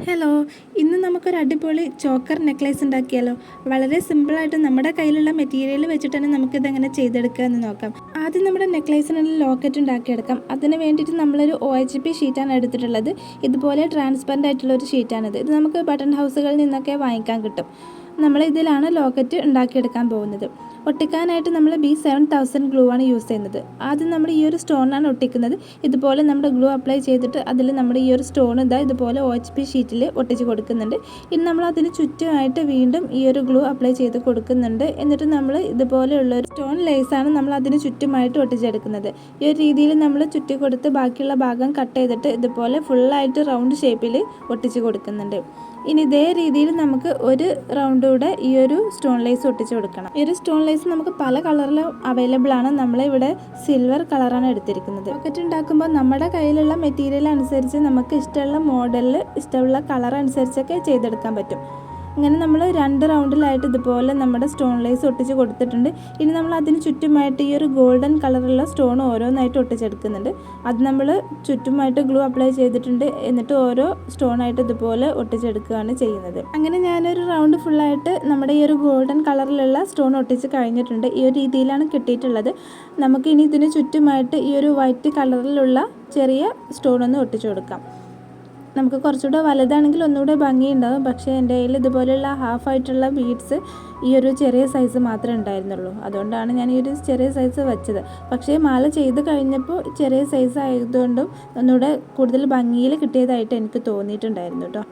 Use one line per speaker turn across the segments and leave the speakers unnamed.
Hello, ഇന്ന് നമുക്കൊരു അടിപൊളി ചോക്കർ നെക്ലേസ് ഉണ്ടാക്കിയാലോ. വളരെ സിമ്പിളായിട്ട് നമ്മുടെ കയ്യിലുള്ള മെറ്റീരിയൽ വെച്ചിട്ട് തന്നെ നമുക്കിതെങ്ങനെ ചെയ്തെടുക്കുക എന്ന് നോക്കാം. ആദ്യം നമ്മുടെ നെക്ലേസിനുള്ള ലോക്കറ്റ് ഉണ്ടാക്കിയെടുക്കാം. അതിന് വേണ്ടിയിട്ട് നമ്മളൊരു OHP ഷീറ്റാണ് എടുത്തിട്ടുള്ളത്. ഇതുപോലെ ട്രാൻസ്പെറൻ്റ് ആയിട്ടുള്ള ഒരു ഷീറ്റാണിത്. ഇത് നമുക്ക് ബട്ടൺ ഹൗസുകളിൽ നിന്നൊക്കെ വാങ്ങിക്കാൻ കിട്ടും. നമ്മൾ ഇതിലാണ് ലോക്കറ്റ് ഉണ്ടാക്കിയെടുക്കാൻ പോകുന്നത്. ഒട്ടിക്കാനായിട്ട് നമ്മൾ B7000 ഗ്ലൂ ആണ് യൂസ് ചെയ്യുന്നത്. ആദ്യം നമ്മൾ ഈ ഒരു സ്റ്റോണാണ് ഒട്ടിക്കുന്നത്. ഇതുപോലെ നമ്മുടെ ഗ്ലൂ അപ്ലൈ ചെയ്തിട്ട് അതിൽ നമ്മുടെ ഈ ഒരു സ്റ്റോൺ ഇതുപോലെ OHP ഷീറ്റിൽ ഒട്ടിച്ച് കൊടുക്കുന്നുണ്ട്. ഇനി നമ്മൾ അതിന് ചുറ്റുമായിട്ട് വീണ്ടും ഈ ഒരു ഗ്ലൂ അപ്ലൈ ചെയ്ത് കൊടുക്കുന്നുണ്ട്. എന്നിട്ട് നമ്മൾ ഇതുപോലെയുള്ള ഒരു സ്റ്റോൺ ലേസാണ് നമ്മൾ അതിന് ചുറ്റുമായിട്ട് ഒട്ടിച്ചെടുക്കുന്നത്. ഈ ഒരു രീതിയിൽ നമ്മൾ ചുറ്റി കൊടുത്ത് ബാക്കിയുള്ള ഭാഗം കട്ട് ചെയ്തിട്ട് ഇതുപോലെ ഫുള്ളായിട്ട് റൗണ്ട് ഷേപ്പിൽ ഒട്ടിച്ച് കൊടുക്കുന്നുണ്ട്. ഇനി ഇതേ രീതിയിൽ നമുക്ക് ഒരു റൗണ്ട് കൂടെ ഈ ഒരു സ്റ്റോൺ ലേസ് ഒട്ടിച്ച് കൊടുക്കണം. ഈ ഒരു സ്റ്റോൺ ലേസ് നമുക്ക് പല കളറിലും അവൈലബിൾ ആണ്. നമ്മളിവിടെ സിൽവർ കളറാണ് എടുത്തിരിക്കുന്നത്. പോക്കറ്റ് ഉണ്ടാക്കുമ്പോൾ നമ്മുടെ കയ്യിലുള്ള മെറ്റീരിയൽ അനുസരിച്ച് നമുക്ക് ഇഷ്ടമുള്ള മോഡലിൽ ഇഷ്ടമുള്ള കളർ അനുസരിച്ചൊക്കെ ചെയ്തെടുക്കാൻ പറ്റും. ഇങ്ങനെ നമ്മൾ 2 റൗണ്ടിലായിട്ട് ഇതുപോലെ നമ്മുടെ സ്റ്റോൺ ലേസ് ഒട്ടിച്ച് കൊടുത്തിട്ടുണ്ട്. ഇനി നമ്മൾ അതിന് ചുറ്റുമായിട്ട് ഈ ഒരു ഗോൾഡൻ കളറുള്ള സ്റ്റോൺ ഓരോന്നായിട്ട് ഒട്ടിച്ചെടുക്കുന്നുണ്ട്. അത് നമ്മൾ ചുറ്റുമായിട്ട് ഗ്ലൂ അപ്ലൈ ചെയ്തിട്ടുണ്ട്. എന്നിട്ട് ഓരോ സ്റ്റോണായിട്ട് ഇതുപോലെ ഒട്ടിച്ചെടുക്കുകയാണ് ചെയ്യുന്നത്. അങ്ങനെ ഞാനൊരു റൗണ്ട് ഫുള്ളായിട്ട് നമ്മുടെ ഈ ഒരു ഗോൾഡൻ കളറിലുള്ള സ്റ്റോൺ ഒട്ടിച്ച് കഴിഞ്ഞിട്ടുണ്ട്. ഈ ഒരു രീതിയിലാണ് കിട്ടിയിട്ടുള്ളത്. നമുക്ക് ഇനി ഇതിന് ചുറ്റുമായിട്ട് ഈ ഒരു വൈറ്റ് കളറിലുള്ള ചെറിയ സ്റ്റോണൊന്ന് ഒട്ടിച്ചു കൊടുക്കാം. നമുക്ക് കുറച്ചുകൂടെ വലുതാണെങ്കിൽ ഒന്നുകൂടെ ഭംഗിയുണ്ടാകും. പക്ഷേ എൻ്റെ കയ്യിൽ ഇതുപോലെയുള്ള ഹാഫായിട്ടുള്ള ബീഡ്സ് ഈ ഒരു ചെറിയ സൈസ് മാത്രമേ ഉണ്ടായിരുന്നുള്ളൂ. അതുകൊണ്ടാണ് ഞാൻ ഈ ഒരു ചെറിയ സൈസ് വെച്ചത്. പക്ഷേ മാല ചെയ്ത് കഴിഞ്ഞപ്പോൾ ചെറിയ സൈസ് ആയതുകൊണ്ടും ഒന്നുകൂടെ കൂടുതൽ ഭംഗിയിൽ കിട്ടിയതായിട്ട് എനിക്ക് തോന്നിയിട്ടുണ്ടായിരുന്നു കേട്ടോ.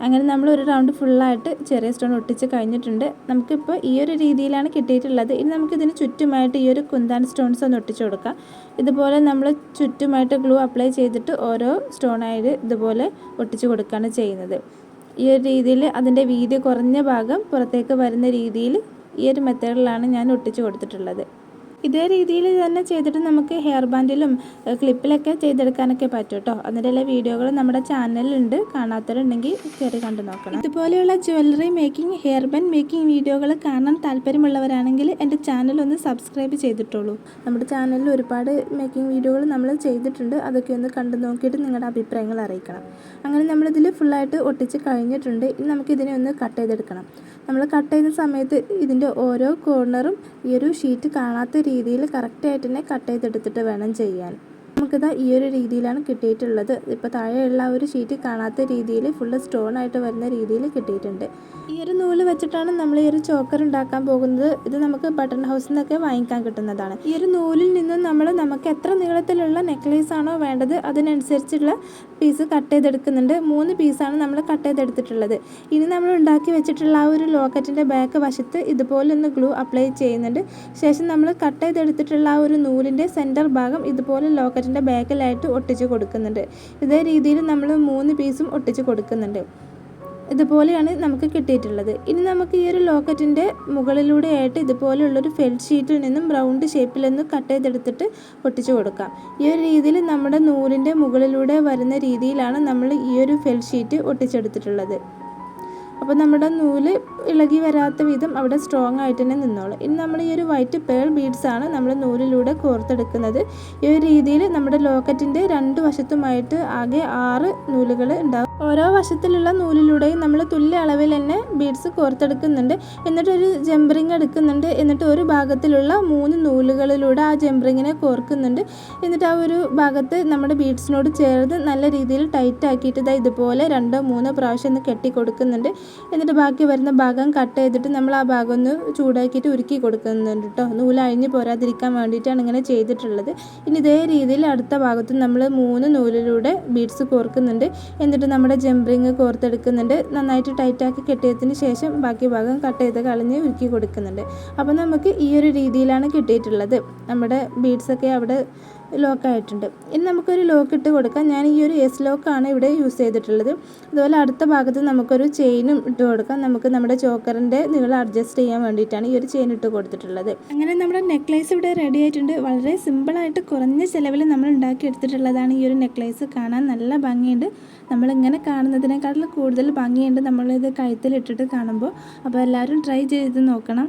അങ്ങനെ നമ്മൾ ഒരു റൗണ്ട് ഫുള്ളായിട്ട് ചെറിയ സ്റ്റോൺ ഒട്ടിച്ച് കഴിഞ്ഞിട്ടുണ്ട്. നമുക്കിപ്പോൾ ഈ ഒരു രീതിയിലാണ് കിട്ടിയിട്ടുള്ളത്. ഇനി നമുക്കിതിന് ചുറ്റുമായിട്ട് ഈ ഒരു കുന്താൻ സ്റ്റോൺസ് ഒന്ന് ഒട്ടിച്ചു കൊടുക്കാം. ഇതുപോലെ നമ്മൾ ചുറ്റുമായിട്ട് ഗ്ലൂ അപ്ലൈ ചെയ്തിട്ട് ഓരോ സ്റ്റോണായിട്ട് ഇതുപോലെ ഒട്ടിച്ചു കൊടുക്കുകയാണ് ചെയ്യുന്നത്. ഈ ഒരു രീതിയിൽ അതിൻ്റെ വീതി കുറഞ്ഞ ഭാഗം പുറത്തേക്ക് വരുന്ന രീതിയിൽ ഈ ഒരു മെത്തേഡിലാണ് ഞാൻ ഒട്ടിച്ചു കൊടുത്തിട്ടുള്ളത്. ഇതേ രീതിയിൽ തന്നെ ചെയ്തിട്ട് നമുക്ക് ഹെയർ ബാൻഡിലും ക്ലിപ്പിലൊക്കെ ചെയ്തെടുക്കാനൊക്കെ പറ്റും കേട്ടോ. അതിൻ്റെ എല്ലാ വീഡിയോകൾ നമ്മുടെ ചാനലിലുണ്ട്. കാണാത്തവരുണ്ടെങ്കിൽ കയറി കണ്ടു നോക്കണം. ഇതുപോലെയുള്ള jewellery making, hair band making വീഡിയോകൾ കാണാൻ താല്പര്യമുള്ളവരാണെങ്കിൽ എൻ്റെ ചാനൽ ഒന്ന് സബ്സ്ക്രൈബ് ചെയ്തിട്ടുള്ളൂ. നമ്മുടെ ചാനലിൽ ഒരുപാട് മേക്കിംഗ് വീഡിയോകൾ നമ്മൾ ചെയ്തിട്ടുണ്ട്. അതൊക്കെ ഒന്ന് കണ്ടു നോക്കിയിട്ട് നിങ്ങളുടെ അഭിപ്രായങ്ങൾ അറിയിക്കണം. അങ്ങനെ നമ്മളിതിൽ ഫുള്ളായിട്ട് ഒട്ടിച്ച് കഴിഞ്ഞിട്ടുണ്ട്. ഇനി നമുക്കിതിനെ ഒന്ന് കട്ട് ചെയ്തെടുക്കണം. നമ്മൾ കട്ട് ചെയ്യുന്ന സമയത്ത് ഇതിൻ്റെ ഓരോ കോർണറും ഈ ഒരു ഷീറ്റ് കാണാത്ത രീതിയിൽ കറക്റ്റായിട്ട് തന്നെ കട്ട് ചെയ്തെടുത്തിട്ട് വേണം ചെയ്യാൻ. നമുക്കിതാ ഈ ഒരു രീതിയിലാണ് കിട്ടിയിട്ടുള്ളത്. ഇപ്പോൾ താഴെയുള്ള ഒരു ഷീറ്റ് കാണാത്ത രീതിയിൽ ഫുള്ള് സ്റ്റോണായിട്ട് വരുന്ന രീതിയിൽ കിട്ടിയിട്ടുണ്ട്. ഈ ഒരു നൂല് വെച്ചിട്ടാണ് നമ്മൾ ഈ ഒരു ചോക്കർ ഉണ്ടാക്കാൻ പോകുന്നത്. ഇത് നമുക്ക് ബട്ടൺ ഹൗസിൽ നിന്നൊക്കെ വാങ്ങിക്കാൻ കിട്ടുന്നതാണ്. ഈ ഒരു നൂലിൽ നിന്ന് നമുക്ക് എത്ര നീളത്തിലുള്ള നെക്ലേസ് ആണോ വേണ്ടത് അതിനനുസരിച്ചുള്ള പീസ് കട്ട് ചെയ്തെടുക്കുന്നുണ്ട്. 3 പീസാണ് നമ്മൾ കട്ട് ചെയ്തെടുത്തിട്ടുള്ളത്. ഇനി നമ്മൾ ഉണ്ടാക്കി വെച്ചിട്ടുള്ള ആ ഒരു ലോക്കറ്റിൻ്റെ ബാക്ക് വശത്ത് ഇതുപോലെ ഒന്ന് ഗ്ലൂ അപ്ലൈ ചെയ്യുന്നുണ്ട്. ശേഷം നമ്മൾ കട്ട് ചെയ്തെടുത്തിട്ടുള്ള ആ ഒരു നൂലിൻ്റെ സെൻറ്റർ ഭാഗം ഇതുപോലെ ലോക്കറ്റിൻ്റെ ബാക്കിലായിട്ട് ഒട്ടിച്ച് കൊടുക്കുന്നുണ്ട്. ഇതേ രീതിയിൽ നമ്മൾ 3 പീസും ഒട്ടിച്ച് കൊടുക്കുന്നുണ്ട്. ഇതുപോലെയാണ് നമുക്ക് കിട്ടിയിട്ടുള്ളത്. ഇനി നമുക്ക് ഈ ഒരു ലോക്കറ്റിൻ്റെ മുകളിലൂടെയായിട്ട് ഇതുപോലെയുള്ളൊരു ഫെൽറ്റ് ഷീറ്റിൽ നിന്നും റൗണ്ട് ഷേപ്പിലൊന്ന് കട്ട് ചെയ്തെടുത്തിട്ട് ഒട്ടിച്ചു കൊടുക്കാം. ഈ ഒരു രീതിയിൽ നമ്മുടെ നൂലിൻ്റെ മുകളിലൂടെ വരുന്ന രീതിയിലാണ് നമ്മൾ ഈ ഒരു ഫെൽറ്റ് ഷീറ്റ് ഒട്ടിച്ചെടുത്തിട്ടുള്ളത്. അപ്പോൾ നമ്മുടെ നൂല് ഇളകി വരാത്ത വിധം അവിടെ സ്ട്രോങ് ആയിട്ട് തന്നെ നിന്നോളും. ഇനി നമ്മൾ ഈ ഒരു വൈറ്റ് പേൾ ബീഡ്സാണ് നമ്മൾ നൂലിലൂടെ കോർത്തെടുക്കുന്നത്. ഈ ഒരു രീതിയിൽ നമ്മുടെ ലോക്കറ്റിൻ്റെ 2 വശത്തുമായിട്ട് ആകെ 6 നൂലുകൾ ഉണ്ടാകും. ഓരോ വശത്തിലുള്ള നൂലിലൂടെയും നമ്മൾ തുല്യ അളവിൽ തന്നെ ബീഡ്സ് കോർത്തെടുക്കുന്നുണ്ട്. എന്നിട്ടൊരു ജംപറിങ് എടുക്കുന്നുണ്ട്. എന്നിട്ട് ഒരു ഭാഗത്തിലുള്ള 3 നൂലുകളിലൂടെ ആ ജംപറിങ്ങിനെ കോർക്കുന്നുണ്ട്. എന്നിട്ട് ആ ഒരു ഭാഗത്ത് നമ്മുടെ ബീഡ്സിനോട് ചേർന്ന് നല്ല രീതിയിൽ ടൈറ്റ് ആക്കിയിട്ട് ഇതുപോലെ 2-3 പ്രാവശ്യം ഒന്ന് കെട്ടി കൊടുക്കുന്നുണ്ട്. എന്നിട്ട് ബാക്കി വരുന്ന ഭാഗം കട്ട് ചെയ്തിട്ട് നമ്മൾ ആ ഭാഗം ഒന്ന് ചൂടാക്കിയിട്ട് ഉരുക്കി കൊടുക്കുന്നുണ്ട് കേട്ടോ. നൂല് അഴിഞ്ഞ് പോരാതിരിക്കാൻ വേണ്ടിയിട്ടാണ് ഇങ്ങനെ ചെയ്തിട്ടുള്ളത്. ഇനി ഇതേ രീതിയിൽ അടുത്ത ഭാഗത്ത് നമ്മൾ 3 നൂലിലൂടെ ബീഡ്സ് കോർക്കുന്നുണ്ട്. എന്നിട്ട് നമ്മുടെ ജംപറിങ് കോർത്തെടുക്കുന്നുണ്ട്. നന്നായിട്ട് ടൈറ്റാക്കി കെട്ടിയതിന് ശേഷം ബാക്കി ഭാഗം കട്ട് ചെയ്ത് കളഞ്ഞ് ഉരുക്കി കൊടുക്കുന്നുണ്ട്. അപ്പോൾ നമുക്ക് ഈ ഒരു രീതിയിലാണ് കിട്ടിയിട്ടുള്ളത്. നമ്മുടെ ബീഡ്സൊക്കെ അവിടെ ലോക്കായിട്ടുണ്ട്. ഇനി നമുക്കൊരു ലോക്ക് ഇട്ട് കൊടുക്കാം. ഞാൻ ഈ ഒരു S ലോക്കാണ് ഇവിടെ യൂസ് ചെയ്തിട്ടുള്ളത്. അതുപോലെ അടുത്ത ഭാഗത്ത് നമുക്കൊരു ചെയിനും ഇട്ട് കൊടുക്കാം. നമുക്ക് നമ്മുടെ ചോക്കറിൻ്റെ നീളം അഡ്ജസ്റ്റ് ചെയ്യാൻ വേണ്ടിയിട്ടാണ് ഈ ഒരു ചെയിൻ ഇട്ട് കൊടുത്തിട്ടുള്ളത്. അങ്ങനെ നമ്മുടെ നെക്ലേസ് ഇവിടെ റെഡി ആയിട്ടുണ്ട്. വളരെ സിമ്പിളായിട്ട് കുറഞ്ഞ ചിലവിൽ നമ്മൾ ഉണ്ടാക്കിയെടുത്തിട്ടുള്ളതാണ് ഈ ഒരു നെക്ലേസ്. കാണാൻ നല്ല ഭംഗിയുണ്ട്. നമ്മളിങ്ങനെ കാണുന്നതിനേക്കാളും കൂടുതൽ ഭംഗിയുണ്ട് നമ്മളിത് കഴുത്തിലിട്ടിട്ട് കാണുമ്പോൾ. അപ്പോൾ എല്ലാവരും ട്രൈ ചെയ്ത് നോക്കണം.